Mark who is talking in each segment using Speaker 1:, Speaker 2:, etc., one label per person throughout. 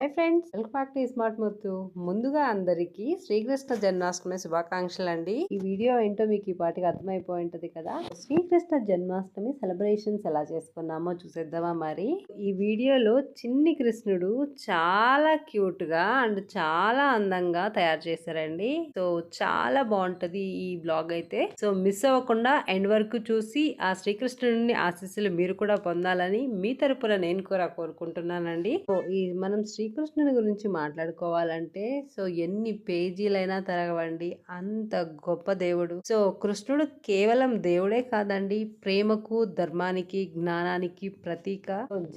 Speaker 1: Hi friends, welcome back to iSmart Muthu. ముందుగా అందరికి శ్రీకృష్ణ జన్మాష్టమి శుభాకాంక్షలు అండి. ఈ వీడియో ఏంటో మీకు ఈ పాటికి అర్థమైపోయి ఉంటది కదా. శ్రీకృష్ణ జన్మాష్టమి సెలబ్రేషన్స్ ఎలా చేసుకున్నామో చూసేద్దామా. మరి ఈ వీడియోలో చిన్ని కృష్ణుడు చాలా క్యూట్ గా అండ్ చాలా అందంగా తయారు చేశారండి. సో చాలా బాగుంటది ఈ బ్లాగ్ అయితే. సో మిస్ అవ్వకుండా ఎండ్ వరకు చూసి ఆ శ్రీకృష్ణుడిని ఆశీస్సులు మీరు కూడా పొందాలని మీ తరపున నేను కూడా కోరుకుంటున్నానండి. సో ఈ మనం శ్రీకృష్ణుని గురించి మాట్లాడుకోవాలంటే సో ఎన్ని పేజీలైనా తరగవండి, అంత గొప్ప దేవుడు. సో కృష్ణుడు కేవలం దేవుడే కాదండి, ప్రేమకు, ధర్మానికి, జ్ఞానానికి ప్రతీక.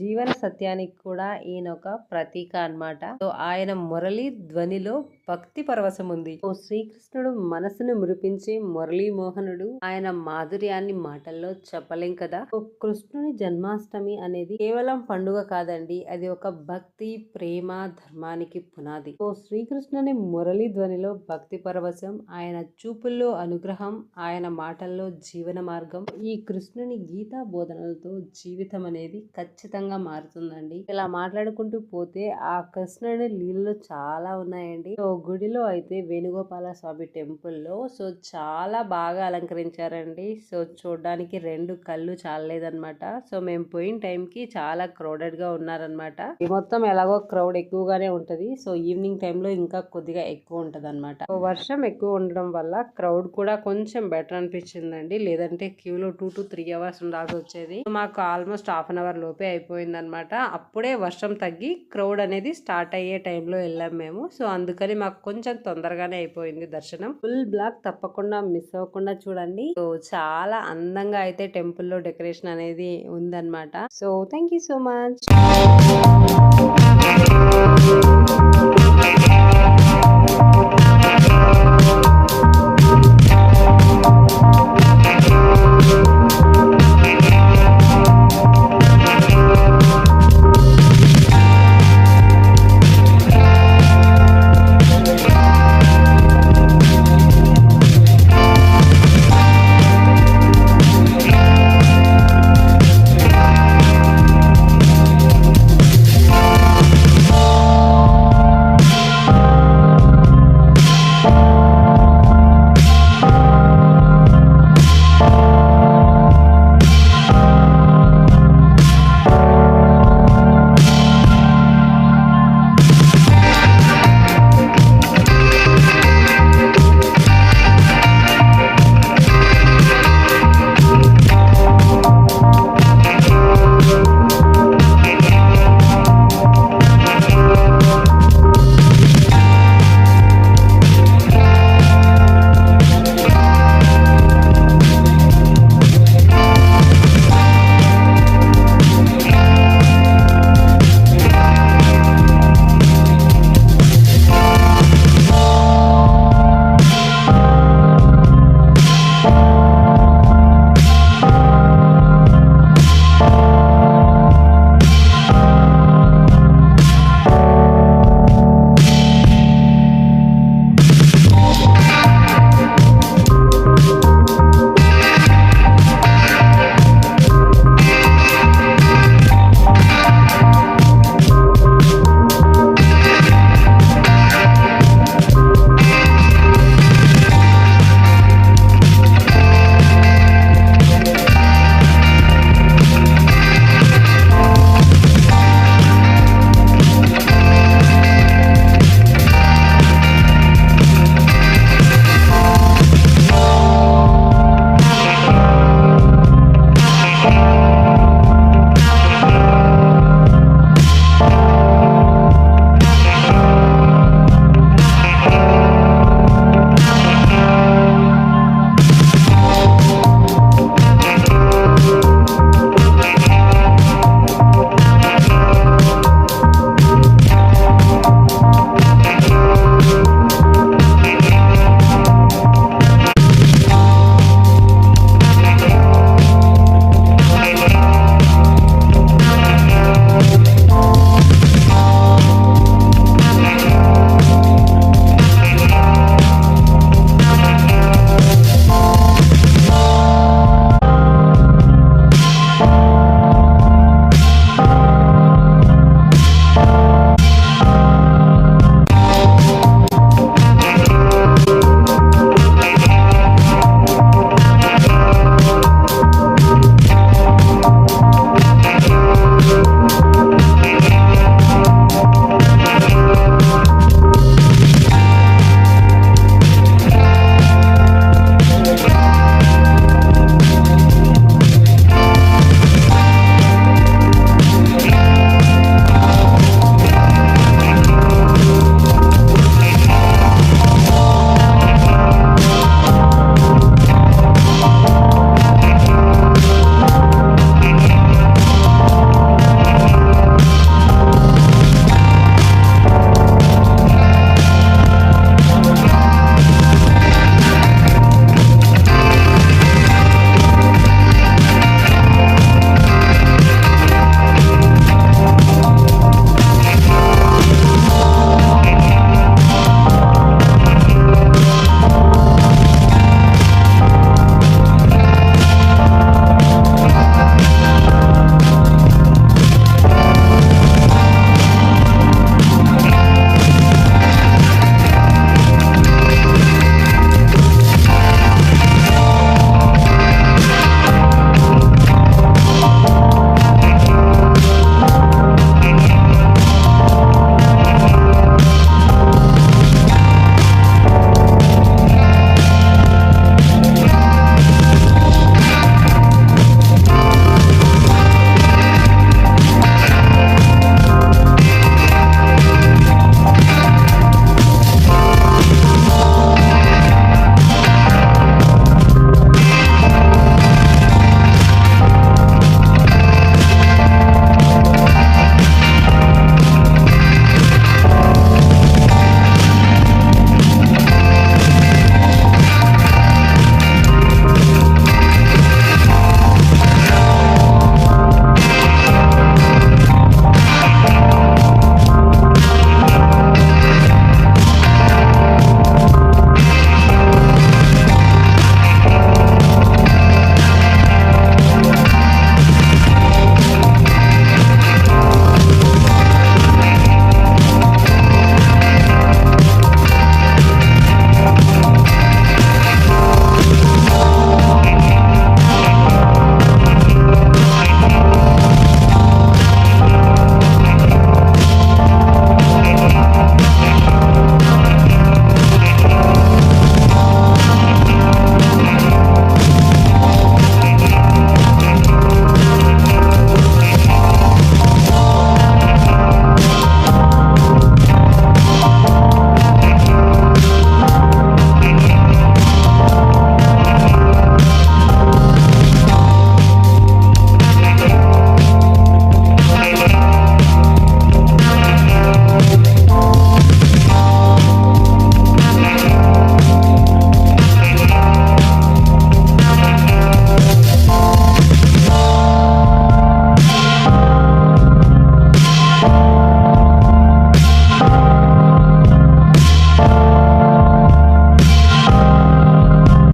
Speaker 1: జీవన సత్యానికి కూడా ఈయన ఒక ప్రతీక అన్నమాట. సో ఆయన మురళి ధ్వనిలో భక్తి పరవశం ఉంది. ఓ శ్రీకృష్ణుడు మనసును మురిపించే మురళీ మోహనుడు. ఆయన మాధుర్యాన్ని మాటల్లో చెప్పలేం కదా. ఓ కృష్ణుని జన్మాష్టమి అనేది కేవలం పండుగ కాదండి, అది ఒక భక్తి, ప్రేమ, ధర్మానికి పునాది. ఓ శ్రీకృష్ణుని మురళి ధ్వనిలో భక్తి పరవశం, ఆయన చూపుల్లో అనుగ్రహం, ఆయన మాటల్లో జీవన మార్గం. ఈ కృష్ణుని గీతా బోధనలతో జీవితం అనేది ఖచ్చితంగా మారుతుందండి. ఇలా మాట్లాడుకుంటూ పోతే ఆ కృష్ణుని లీలలు చాలా ఉన్నాయండి. సో గుడిలో అయితే వేణుగోపాల స్వామి టెంపుల్లో సో చాలా బాగా అలంకరించారండి. సో చూడడానికి రెండు కళ్ళు చాలలేదన్నమాట. సో మేము పోయిన టైంకి చాలా క్రౌడెడ్ గా ఉన్నారనమాట. ఈ మొత్తం ఎలాగో క్రౌడ్ ఎక్కువగానే ఉంటది. సో ఈవినింగ్ టైంలో ఇంకా కొద్దిగా ఎక్కువ ఉంటది అనమాట. వర్షం ఎక్కువ ఉండడం వల్ల క్రౌడ్ కూడా కొంచెం బెటర్ అనిపించిందండి. లేదంటే క్యూలో 2 to 3 hours ఉండాల్సి వచ్చేది. మాకు ఆల్మోస్ట్ హాఫ్ అన్ అవర్ లోపే అయిపోయింది అనమాట. అప్పుడే వర్షం తగ్గి క్రౌడ్ అనేది స్టార్ట్ అయ్యే టైంలో వెళ్ళాం మేము. సో అందుకని మాకు కొంచెం తొందరగానే అయిపోయింది దర్శనం. ఫుల్ బ్లాక్ తప్పకుండా మిస్ అవ్వకుండా చూడండి. సో చాలా అందంగా అయితే టెంపుల్ లో డెకరేషన్ అనేది ఉందన్నమాట. So thank you so much.